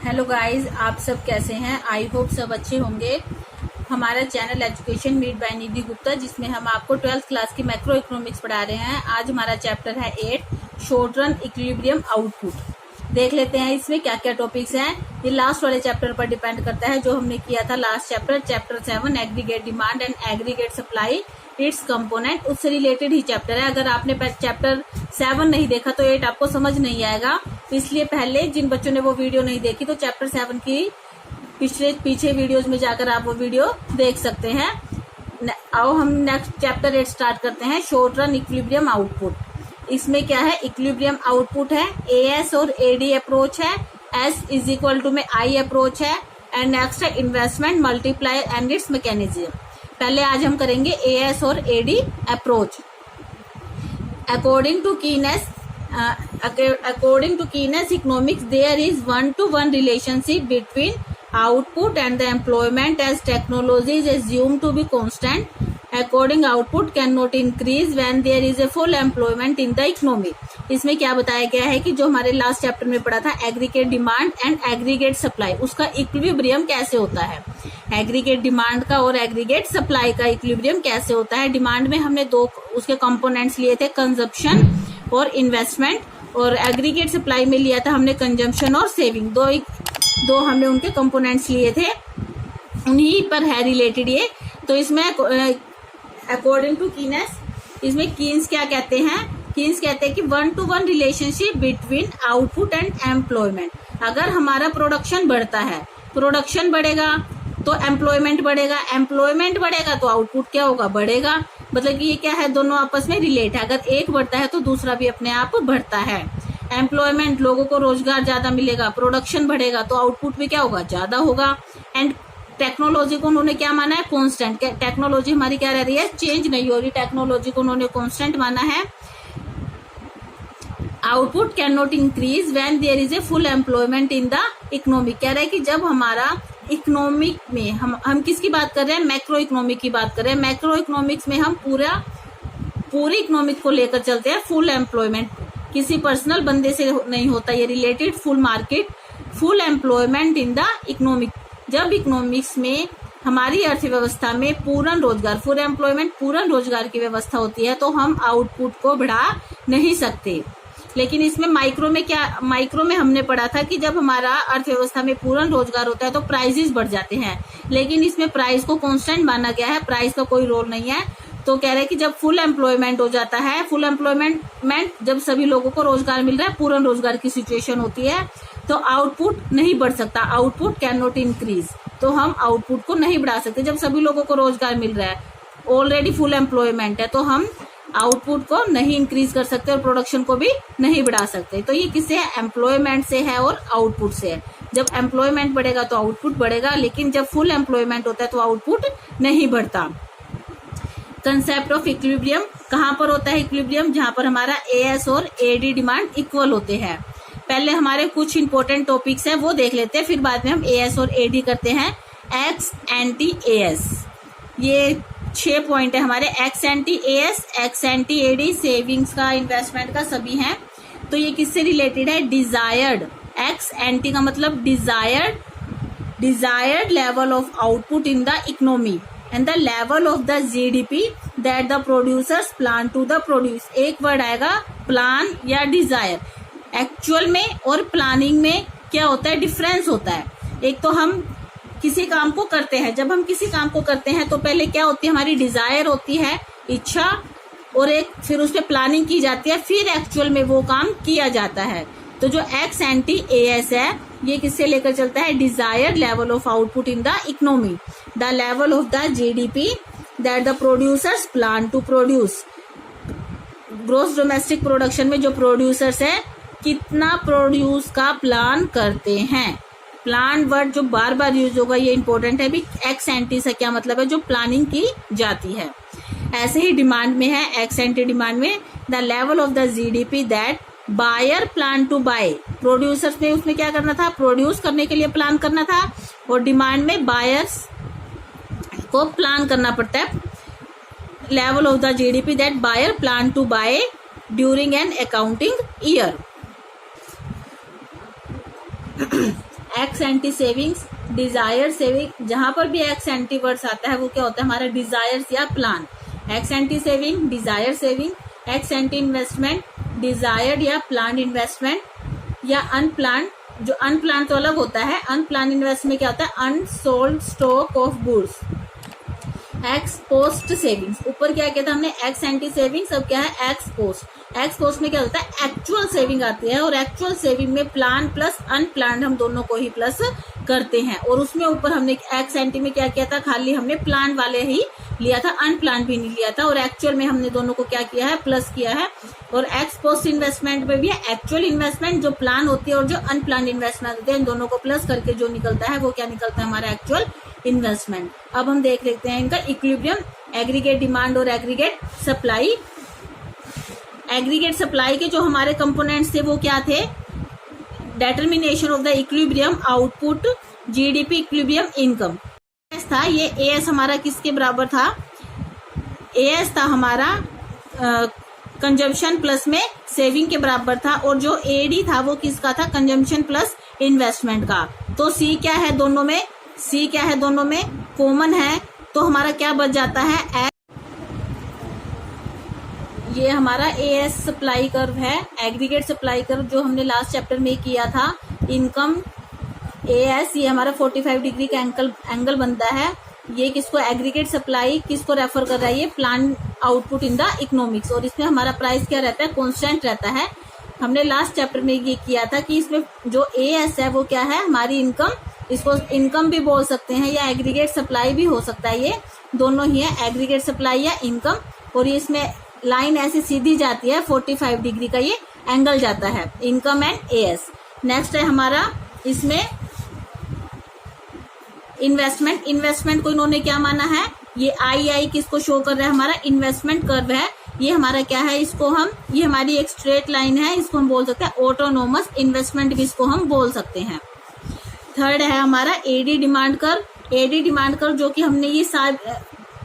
Hello guys, आप सब कैसे हैं? आई होप सब अच्छे होंगे। हमारा चैनल एजुकेशन मीट बाय निधि गुप्ता, जिसमें हम आपको 12th क्लास की मैक्रो इकोनॉमिक्स पढ़ा रहे हैं। आज हमारा चैप्टर है 8 शॉर्ट रन इक्विलिब्रियम आउटपुट। देख लेते हैं इसमें क्या क्या टॉपिक्स हैं। ये लास्ट वाले चैप्टर पर डिपेंड करता है जो हमने किया था last chapter 7 aggregate demand and aggregate supply it's component, उससे रिलेटेड ही चैप्टर है। अगर आपने चैप्टर 7 नहीं देखा तो 8 आपको समझ नहीं आएगा। इसलिए पहले जिन बच्चों ने वो वीडियो नहीं देखी तो चैप्टर 7 की पीछे वीडियोज में जाकर आप वो वीडियो देख सकते हैं। आओ हम नेक्स्ट चैप्टर 8 स्टार्ट करते हैं, शॉर्ट रन इक्विलिब्रियम आउटपुट। इसमें क्या है, इक्विलिब्रियम आउटपुट है, एएस और एडी अप्रोच है, एस इज इक्वल टू में आई अप्रोच है, एंड नेक्स्ट है investment multiplier and its mechanism. पहले आज हम करेंगे एएस और AD approach. According to Keynes economics there is 1-to-1 relationship between output and the employment as technology is assumed to be constant. According output cannot increase when there is a full employment in the economy. इसमें क्या बताया गया है कि जो हमारे last chapter में पढ़ा था aggregate demand and aggregate supply, उसका इक्विलिब्रियम कैसे होता है। एग्रीगेट डिमांड का और एग्रीगेट सप्लाई का इक्विलिब्रियम कैसे होता है। डिमांड में हमने दो उसके कंपोनेंट्स लिए थे, कंजप्शन और इन्वेस्टमेंट, और एग्रीगेट सप्लाई में लिया था हमने कंजम्पशन और सेविंग। दो हमने उनके कंपोनेंट्स लिए थे, उन्हीं पर है रिलेटेड ये। तो इसमें अकॉर्डिंग टू कीनेस, इसमें कीन्स क्या कहते हैं, कीन्स कहते हैं कि 1-to-1 relationship between output and employment. अगर हमारा प्रोडक्शन बढ़ता है, प्रोडक्शन बढ़ेगा तो एम्प्लॉयमेंट बढ़ेगा, एम्प्लॉयमेंट बढ़ेगा तो आउटपुट क्या होगा, बढ़ेगा। मतलब कि ये क्या है, दोनों आपस में रिलेट है। अगर एक बढ़ता है तो दूसरा भी अपने आप बढ़ता है। एम्प्लॉयमेंट, लोगों को रोजगार ज्यादा मिलेगा, प्रोडक्शन बढ़ेगा तो आउटपुट भी क्या होगा, ज्यादा होगा। एंड टेक्नोलॉजी को उन्होंने क्या माना है, कांस्टेंट। टेक्नोलॉजी हमारी क्या रह रही है, चेंज नहीं हो रही, टेक्नोलॉजी को उन्होंने कांस्टेंट माना है। Output can not increase when there is a full employment in the economic. कह रहा है कि जब हमारा इकोनॉमिक में हम किसकी बात कर रहे हैं, मैक्रो इकोनॉमिक की बात कर रहे हैं। मैक्रो इकोनॉमिक्स में हम पूरी इकोनॉमिक को लेकर चलते हैं। फुल एम्प्लॉयमेंट किसी पर्सनल बंदे से नहीं होता, ये related full market, full employment in the economic. जब इकोनॉमिक्स में हमारी अर्थव्यवस्था में पूर्ण रोजगार, फुल एम्प्लॉयमेंट, पूर्ण रोजगार की व्यवस्था होती है तो हम आउटपुट को बढ़ा नहीं सकते। लेकिन इसमें माइक्रो में हमने पढ़ा था कि जब हमारा अर्थव्यवस्था में पूर्ण रोजगार होता है तो प्राइसेस बढ़ जाते हैं। लेकिन इसमें प्राइस को कांस्टेंट माना गया है, प्राइस का कोई रोल नहीं है। तो कह रहे हैं कि जब फुल एम्प्लॉयमेंट हो जाता है, फुल एम्प्लॉयमेंट जब सभी लोगों को रोजगार मिल रहा है, पूर्ण रोजगार की सिचुएशन होती है, तो आउटपुट नहीं बढ़ सकता, आउटपुट कैन नॉट इंक्रीज। तो हम आउटपुट को नहीं बढ़ा सकते। जब सभी लोगों को रोजगार मिल रहा है, ऑलरेडी फुल एम्प्लॉयमेंट है, तो हम आउटपुट को नहीं इंक्रीज कर सकते और प्रोडक्शन को भी नहीं बढ़ा सकते। तो ये किससे है, एम्प्लॉयमेंट से है और आउटपुट से है। जब एम्प्लॉयमेंट बढ़ेगा तो आउटपुट बढ़ेगा, लेकिन जब फुल एम्प्लॉयमेंट होता है तो आउटपुट नहीं बढ़ता। कंसेप्ट ऑफ इक्विलिब्रियम कहाँ पर होता है, इक्विलिब्रियम जहां पर हमारा एएस और एडी डिमांड इक्वल होते हैं। पहले हमारे कुछ इंपॉर्टेंट टॉपिक्स हैं वो देख लेते हैं, फिर बाद में हम एएस और एडी करते हैं। एक्स एंटी एएस, ये 6 पॉइंट है हमारे। Ex ante AS, ex ante AD, savings का, इन्वेस्टमेंट का, सभी हैं। तो ये किससे रिलेटेड है, डिजायर्ड। एक्स एंटी का मतलब desired level of output in the economy and the level of the GDP that the producers plan to the produce. एक वर्ड आएगा प्लान या डिजायर। एक्चुअल में और प्लानिंग में क्या होता है, डिफरेंस होता है। एक तो हम किसी काम को करते हैं, जब हम किसी काम को करते हैं तो पहले क्या होती है, हमारी डिजायर होती है, इच्छा, और एक फिर उस पर प्लानिंग की जाती है, फिर एक्चुअल में वो काम किया जाता है। तो जो एक्स एंटी एएस है ये किससे लेकर चलता है, desired level of output in the economy, the level of the GDP that the producers plan to produce. Gross domestic production में जो प्रोड्यूसर्स है कितना प्रोड्यूस का प्लान करते हैं। प्लान वर्ड जो बार बार यूज होगा ये इंपॉर्टेंट है भी। एक्स एंटी से क्या मतलब है, जो प्लानिंग की जाती है। ऐसे ही डिमांड में है, एक्स एंटी डिमांड में the level of the GDP that buyer plan to buy. Producers में उसमें क्या करना था, प्रोड्यूस करने के लिए प्लान करना था, और डिमांड में बायर्स को प्लान करना पड़ता है। Level of the GDP that buyer plan to buy during an accounting year. Ex ante savings, desire saving, जहां पर भी एक्स एंटी वर्ड्स आता है वो क्या होता है हमारा डिजायर्स या plan. Ex ante saving, desire saving, ex ante investment, desired या प्लान इन्वेस्टमेंट, या अनप्लान। जो अनप्लान तो अलग होता है, अनप्लान इन्वेस्टमेंट क्या होता है unsold stock of goods. Ex post savings, ऊपर क्या कहता है हमने एक्स एंटी सेविंग्स, अब क्या है एक्स पोस्ट। एक्स पोस्ट में क्या होता है एक्चुअल सेविंग आती है, और एक्चुअल सेविंग में प्लान प्लस अनप्लान हम दोनों को ही प्लस करते हैं। और उसमें ऊपर हमने एक्स एंटी में क्या किया था, खाली हमने प्लान वाले ही लिया था, अनप्लान भी नहीं लिया था, और एक्चुअल में हमने दोनों को क्या किया है प्लस किया है। और एक्स पोस्ट इन्वेस्टमेंट में भी है एक्चुअल इन्वेस्टमेंट जो प्लान होती है और जो अनप्लान इन्वेस्टमेंट होती है, इन दोनों को प्लस करके जो निकलता है वो क्या निकलता है हमारा एक्चुअल इन्वेस्टमेंट। अब हम देख लेते हैं इनका इक्विलिब्रियम, एग्रीगेट डिमांड और एग्रीगेट सप्लाई। एग्रीगेट सप्लाई के जो हमारे कंपोनेंट्स थे वो क्या थे, determination of the equilibrium output, GDP, equilibrium, income था। ये एएस हमारा किसके बराबर था, एएस था हमारा कंजम्पशन प्लस में सेविंग के बराबर था, और जो एडी था वो किसका था कंजम्पशन प्लस इन्वेस्टमेंट का। तो सी क्या है दोनों में, सी क्या है दोनों में कॉमन है, तो हमारा क्या बच जाता है ये हमारा एएस सप्लाई कर्व है, एग्रीगेट सप्लाई कर्व जो हमने लास्ट चैप्टर में किया था। इनकम एएस ये हमारा 45 डिग्री का एंगल बनता है। ये किसको एग्रीगेट सप्लाई किसको रेफर कर रहा है, ये plan output in the economics, और इसमें हमारा प्राइस क्या रहता है कांस्टेंट रहता है। हमने लास्ट चैप्टर में ये किया था कि इसमें जो एएस है वो क्या है हमारी इनकम, इसको इनकम भी बोल सकते हैं या एग्रीगेट सप्लाई भी हो सकता है, ये दोनों ही है एग्रीगेट सप्लाई या इनकम। और ये इसमें लाइन ऐसी सीधी जाती है 45 डिग्री का ये एंगल जाता है, इनकम एंड एएस। नेक्स्ट है हमारा इसमें इन्वेस्टमेंट, इन्वेस्टमेंट को इन्होंने क्या माना है, ये आई किसको शो कर रहा है हमारा इन्वेस्टमेंट कर्व है। ये हमारा क्या है, इसको हम, ये हमारी एक स्ट्रेट लाइन है, इसको हम बोल सकते हैं ऑटोनोमस इन्वेस्टमेंट भी इसको हम बोल सकते हैं। थर्ड है हमारा AD demand curve, AD demand curve जो कि हमने ये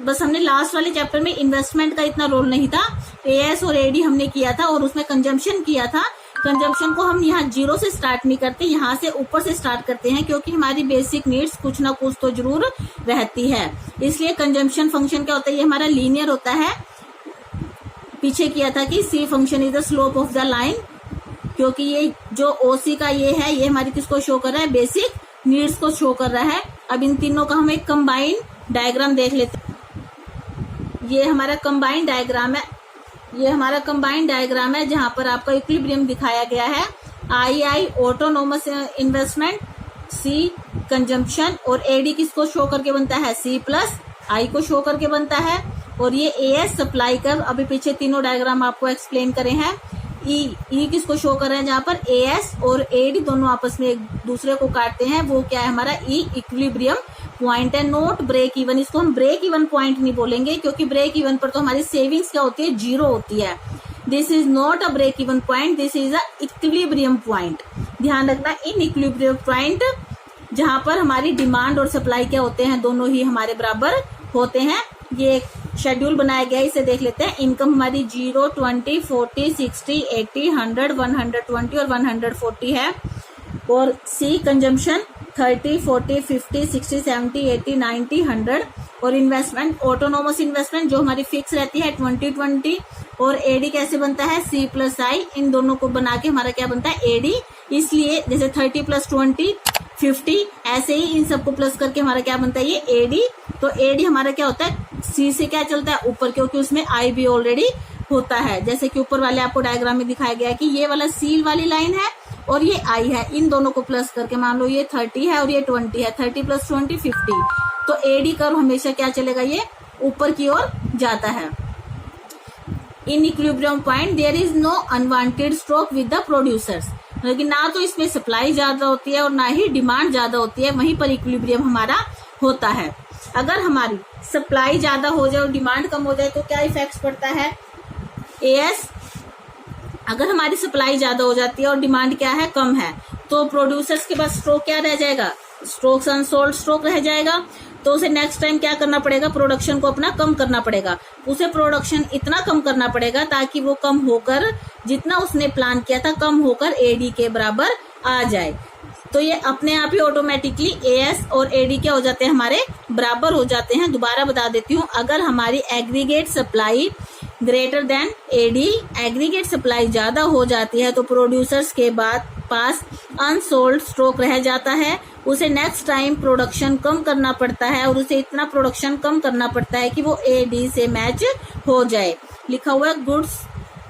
बस हमने लास्ट वाले चैप्टर में इन्वेस्टमेंट का इतना रोल नहीं था, एएस और एडी हमने किया था और उसमें कंजम्पशन किया था। कंजम्पशन को हम यहाँ जीरो से स्टार्ट नहीं करते, यहाँ से ऊपर से स्टार्ट करते हैं, क्योंकि हमारी बेसिक नीड्स कुछ ना कुछ तो जरूर रहती है। इसलिए कंजम्पशन फंक्शन क्या होता है, ये हमारा लीनियर होता है। पीछे किया था कि C function is the slope of the line, क्योंकि ये जो ओसी का ये है, ये हमारी किसको शो कर रहा है, बेसिक नीड्स को शो कर रहा है। अब इन तीनों का हम एक कंबाइंड डायग्राम देख लेते हैं। ये हमारा कंबाइंड डायग्राम है, ये हमारा कंबाइंड डायग्राम है जहां पर आपका इक्विलिब्रियम दिखाया गया है। आई ऑटोनोमस इन्वेस्टमेंट, सी कंजम्पशन, और एडी किसको शो करके बनता है, सी प्लस आई को शो करके बनता है। और ये एएस सप्लाई कर्व, अभी पीछे तीनों डायग्राम आपको एक्सप्लेन करे हैं। ई किसको शो कर रहे हैं, जहां पर एएस और एडी दोनों आपस में एक दूसरे को काटते हैं, वो क्या है हमारा ई इक्विलिब्रियम पॉइंट है, नोट ब्रेक इवन। इसको हम ब्रेक इवन पॉइंट नहीं बोलेंगे, क्योंकि ब्रेक इवन पर तो हमारी सेविंग्स क्या होती है, जीरो होती है। This is not a break even point, this is a equilibrium point. ध्यान रखना, इन इक्विलिब्रियम पॉइंट जहां पर हमारी डिमांड और सप्लाई क्या होते हैं, दोनों ही हमारे बराबर होते हैं। ये एक शेड्यूल बनाया गया है, इसे देख लेते हैं। इनकम हमारी 0, 20, 40, 60, 80, 100, 120 और 140 है। और सी कंजम्पशन 30, 40, 50, 60, 70, 80, 90, 100। और इन्वेस्टमेंट ऑटोनोमस इन्वेस्टमेंट जो हमारी फिक्स रहती है 20। और एडी कैसे बनता है, सी प्लस आई, इन दोनों को बना के हमारा क्या बनता है, एडी। इसलिए जैसे 30 + 20 50, ऐसे ही इन सबको प्लस करके हमारा क्या बनता है, ये एडी। तो एडी हमारा क्या होता है, सी से क्या चलता है ऊपर, क्योंकि उसमें आई भी ऑलरेडी होता है। जैसे कि ऊपर वाले आपको डायग्राम में दिखाया गया है कि ये वाला सी वाली लाइन है और ये आई है, इन दोनों को प्लस करके मान लो ये 30 है और ये 20 है, 30 + 20 50। तो एडी कर्व हमेशा क्या चलेगा, ये ऊपर की ओर जाता है। In equilibrium point there is no unwanted stock with the producers, लेकिन ना तो इसमें सप्लाई ज्यादा होती है और ना ही डिमांड ज्यादा होती है, वहीं पर इक्विलिब्रियम हमारा होता है। अगर हमारी सप्लाई ज्यादा हो जाए और डिमांड कम हो जाए तो क्या इफेक्ट पड़ता है, एएस। अगर हमारी सप्लाई ज्यादा हो जाती है और डिमांड क्या है, कम है, तो प्रोड्यूसर्स के पास स्टॉक क्या रह जाएगा, स्टॉक्स अनसोल्ड स्टॉक रह जाएगा। तो उसे नेक्स्ट टाइम क्या करना पड़ेगा, प्रोडक्शन को अपना कम करना पड़ेगा। उसे प्रोडक्शन इतना कम करना पड़ेगा ताकि वो कम होकर, जितना उसने प्लान किया था कम होकर एडी के बराबर आ जाए। तो ये अपने आप ही ऑटोमेटिकली एएस और एडी क्या हो जाते हैं, हमारे बराबर हो जाते हैं। दोबारा बता देती हूँ, अगर हमारी aggregate supply greater than AD, aggregate supply ज्यादा हो जाती है तो प्रोड्यूसर्स के पास अनसोल्ड स्टॉक रह जाता है, उसे नेक्स्ट टाइम प्रोडक्शन कम करना पड़ता है और उसे इतना प्रोडक्शन कम करना पड़ता है कि वो एडी से मैच हो जाए। लिखा हुआ है गुड्स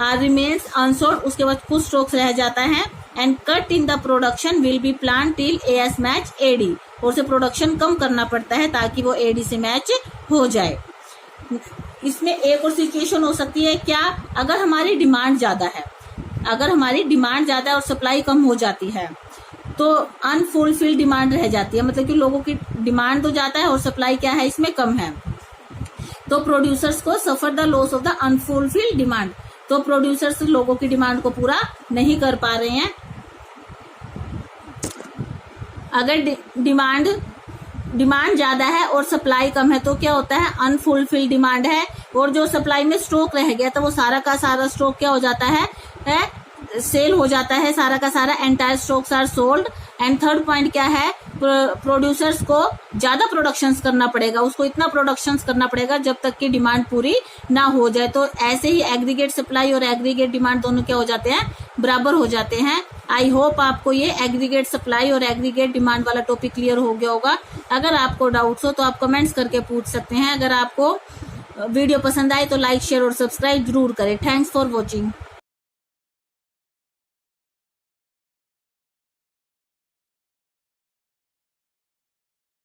आर रिमेन्स अनसोल्ड, उसके बाद कुछ स्टॉक्स रह जाता है and cut in the production will be plan till AS match AD, और उसे प्रोडक्शन कम करना पड़ता है ताकि वो एडी से मैच हो जाए। इसमें एक और सिचुएशन हो सकती है क्या, अगर हमारी डिमांड ज्यादा है, अगर हमारी डिमांड ज्यादा है और सप्लाई कम हो जाती है तो अनफुलफिल्ड डिमांड रह जाती है, मतलब कि लोगों की डिमांड तो ज्यादा है और सप्लाई क्या है इसमें कम है, तो प्रोड्यूसर्स को suffer the loss of the unfulfilled demand, तो प्रोड्यूसर्स लोगों की डिमांड को पूरा नहीं कर पा रहे हैं। अगर डिमांड ज्यादा है और सप्लाई कम है तो क्या होता है, अनफुलफिल्ड डिमांड है और जो सप्लाई में स्टॉक रह गया था वो सारा का सारा स्टॉक क्या हो जाता है सेल हो जाता है, सारा का सारा entire stocks are sold. And third point क्या है, प्रोड्यूसर्स को ज्यादा प्रोडक्शंस करना पड़ेगा, उसको इतना प्रोडक्शंस करना पड़ेगा जब तक कि डिमांड पूरी ना हो जाए। तो ऐसे ही एग्रीगेट सप्लाई और एग्रीगेट डिमांड दोनों क्या हो जाते हैं, बराबर हो जाते हैं। आई होप आपको ये एग्रीगेट सप्लाई और एग्रीगेट डिमांड वाला टॉपिक क्लियर हो गया होगा। अगर आपको डाउट्स हो तो आप कमेंट्स करके पूछ सकते हैं। अगर आपको वीडियो पसंद आए तो लाइक शेयर और सब्सक्राइब जरूर करें। Thanks for watching.